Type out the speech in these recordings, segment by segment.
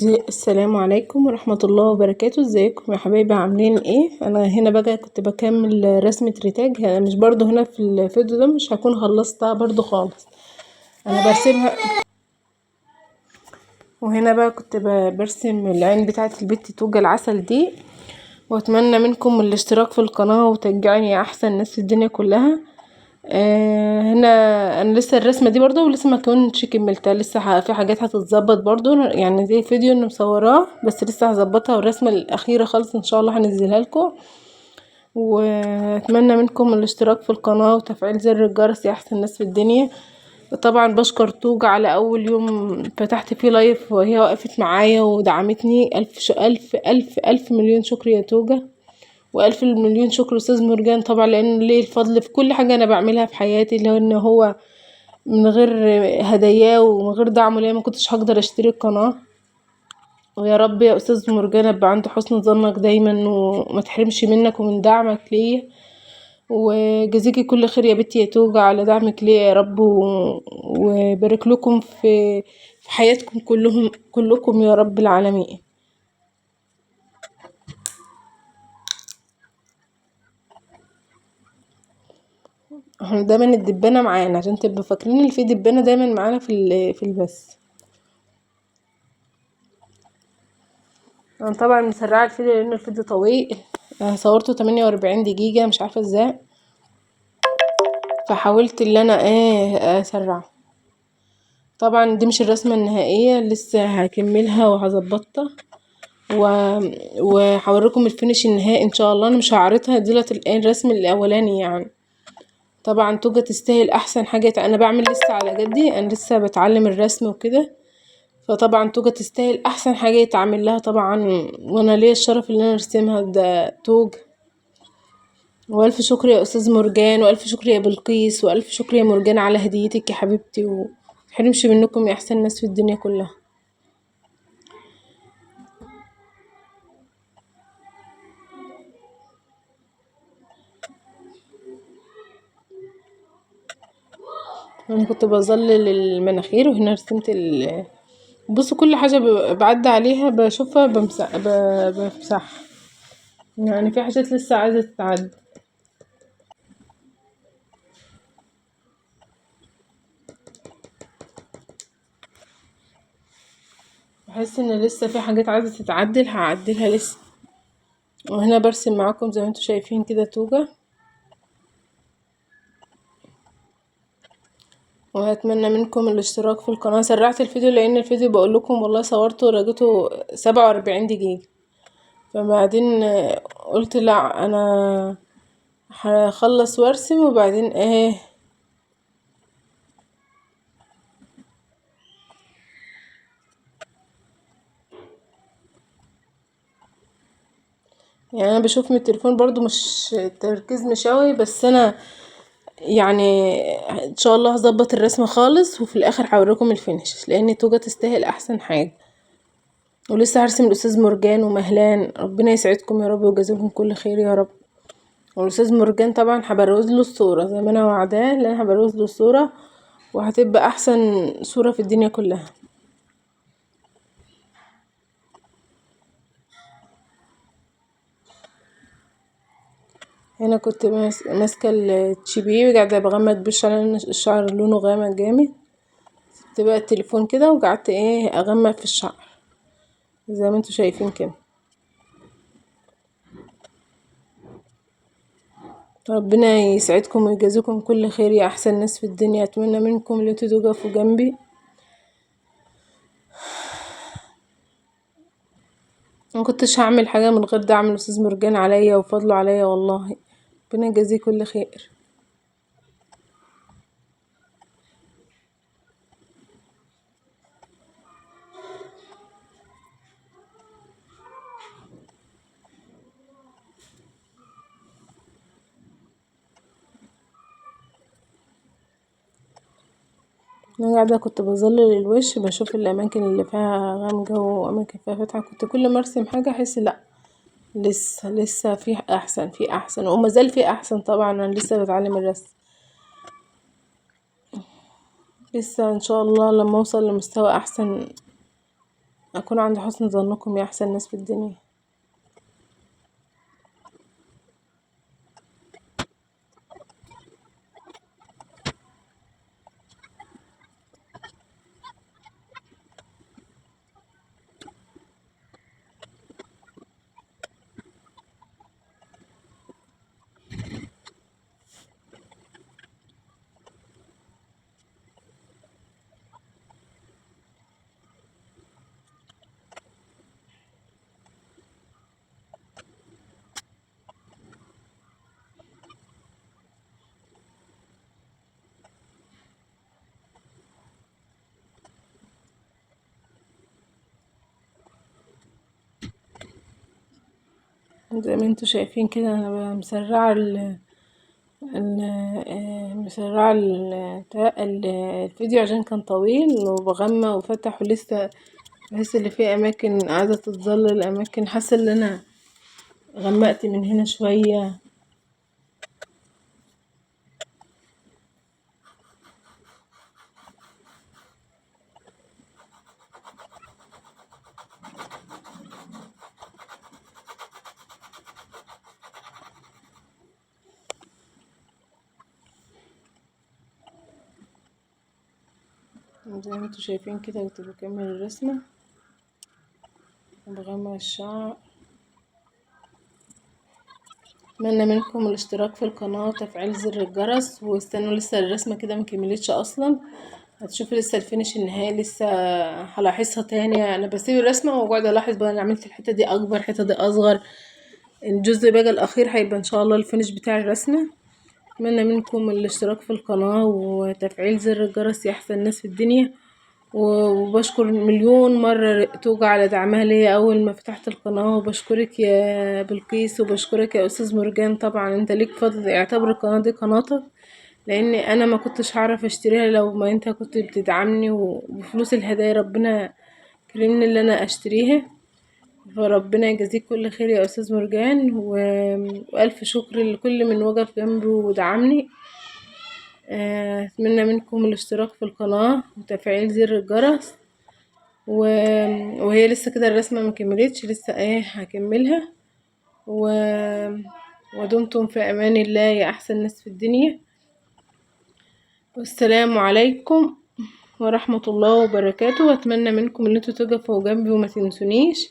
السلام عليكم ورحمة الله وبركاته. ازيكم يا حبايبي، عاملين ايه؟ انا هنا بقى كنت بكمل رسمة ريتاج. مش برضو هنا في الفيديو ده مش هكون خلصتها برضو خالص، انا برسمها. وهنا بقى كنت برسم العين بتاعة البت توجة العسل دي، واتمنى منكم الاشتراك في القناة وتشجعوني احسن ناس في الدنيا كلها. هنا انا لسه الرسمه دي برضو ولسه ما كنتش كملتها، لسه في حاجات هتتظبط برضو، يعني زي فيديو انا مصوراه بس لسه هظبطها، والرسمه الاخيره خالص ان شاء الله هنزلها لكم. واتمنى منكم الاشتراك في القناه وتفعيل زر الجرس يا احسن ناس في الدنيا. طبعا بشكر توجة على اول يوم فتحت فيه لايف وهي وقفت معايا ودعمتني. الف مليون شكر يا توجة، والف مليون شكر استاذ مرجان طبعا، لان ليه الفضل في كل حاجه انا بعملها في حياتي، اللي هو ان هو من غير هداياه ومن غير دعمه ليا ما كنتش هقدر اشتري القناه. ويا رب يا استاذ مرجان ابقى عند حسن ظنك دايما وما تحرمش منك ومن دعمك ليا، وجزيكي كل خير يا بنتي يا توجة على دعمك ليا يا رب، وبارك لكم في حياتكم كلكم يا رب العالمين. احنا دايما الدبانة معانا عشان تبقوا فاكرين ان في دبانة دايما معانا في البث. انا طبعا مسرعة الفيديو لان الفيديو طويل، صورته 48 دقيقة مش عارفة ازاي، فحاولت ان انا اسرعه. طبعا دي مش الرسمة النهائية، لسه هكملها وهظبطها وهوريكم الفينش النهائي ان شاء الله. انا مش هعرضها دلوقتي الان الرسم الاولاني يعني. طبعا توجة تستاهل احسن حاجة، انا بعمل لسه على جدي، انا لسه بتعلم الرسم وكده، فطبعا توجة تستاهل احسن حاجة يتعمل لها طبعا، وانا ليا الشرف ان انا ارسمها ده توجة. والف شكر يا استاذ مرجان، والف شكر يا بلقيس، والف شكر يا مرجان على هديتك يا حبيبتي، ومتحرمش منكم يا احسن ناس في الدنيا كلها. انا كنت بظلل المناخير، وهنا رسمت بصوا كل حاجة بعدي عليها بشوفها بمسحها، يعني في حاجات لسه عايزة تتعد. بحس ان لسه في حاجات عايزة تتعدل هعدلها لسه. وهنا برسم معاكم زي ما انتوا شايفين كده توجة، وهتمنى منكم الاشتراك في القناة. سرعت الفيديو لان الفيديو بقول لكم والله صورته ولقيته 47 دقيقة، فبعدين قلت لا انا هخلص وارسم وبعدين يعني انا بشوف من التليفون برضو مش تركيز مش قوي، بس انا يعني ان شاء الله هظبط الرسمة خالص وفي الاخر هوريكم الفينش، لان توجة تستاهل احسن حاجة. ولسه هرسم الاستاذ مرجان ومهلان، ربنا يسعدكم يا رب ويجازيكم كل خير يا رب. والاستاذ مرجان طبعا هبروز له الصورة زي ما انا وعداه، لان انا هبروز له الصورة وهتبقى احسن صورة في الدنيا كلها. هنا كنت ماسكة الشبيه وقاعدة بغمق بش على الشعر لونه غامق جامد، سبت بقى التليفون كده وقعدت اغمق في الشعر زي ما انتوا شايفين كده. ربنا يسعدكم ويجازيكم كل خير يا احسن ناس في الدنيا. اتمنى منكم اللي انتوا تقفوا جنبي. ما كنتش هعمل حاجه من غير دعم الاستاذ مرجان عليا وفضله عليا والله، ربنا يجازيه كل خير. انا قاعده كنت بظلل الوش بشوف الاماكن اللي فيها غامقه واماكن فيها فاتحه، كنت كل ما ارسم حاجه احس لا لسه في احسن في احسن، وما زال في احسن. طبعا انا لسه بتعلم الرسم، لسه ان شاء الله لما اوصل لمستوى احسن اكون عند حسن ظنكم يا احسن ناس في الدنيا. زي ما انتوا شايفين كده انا مسرعه مسرعه الفيديو عشان كان طويل وبغمى وفتح ولسه بحس ان في اماكن عايزه تتظلل، اماكن حاسه ان انا غمقت من هنا شويه. زي ما انتوا شايفين كده كنت بكمل الرسمه وبغمق الشعر. اتمنى منكم الاشتراك في القناه وتفعيل زر الجرس، واستنوا لسه الرسمه كده مكملتش اصلا، هتشوفي لسه الفينش النهائي لسه هلاحظها تاني. انا بسيب الرسمه واقعد الاحظ بقى انا عملت الحته دي اكبر، الحته دي اصغر، الجزء بقى الاخير هيبقى ان شاء الله الفينش بتاع الرسمه. اتمنى منكم الاشتراك في القناه وتفعيل زر الجرس يا احسن ناس في الدنيا، وبشكر مليون مرة توجع على دعمها ليا أول ما فتحت القناة، وبشكرك يا بلقيس وبشكرك يا أستاذ مرجان. طبعا انت ليك فضل، اعتبر القناة دي قناتك، لأن أنا ما كنتش هعرف اشتريها لو ما انت كنت بتدعمني، وبفلوس الهدايا ربنا كرمني اللي أنا اشتريها، فربنا يجازيك كل خير يا أستاذ مرجان، وألف شكر لكل من وقف جنبي ودعمني. اتمنى منكم الاشتراك في القناة وتفعيل زر الجرس، وهي لسه كده الرسمة مكملتش، لسه ايه هكملها. ودمتم في امان الله يا احسن ناس في الدنيا، والسلام عليكم ورحمة الله وبركاته. واتمنى منكم ان انتوا تقفوا جنبي وما تنسونيش،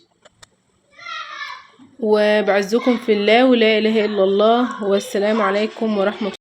وبعزكم في الله ولا اله الا الله، والسلام عليكم ورحمة الله.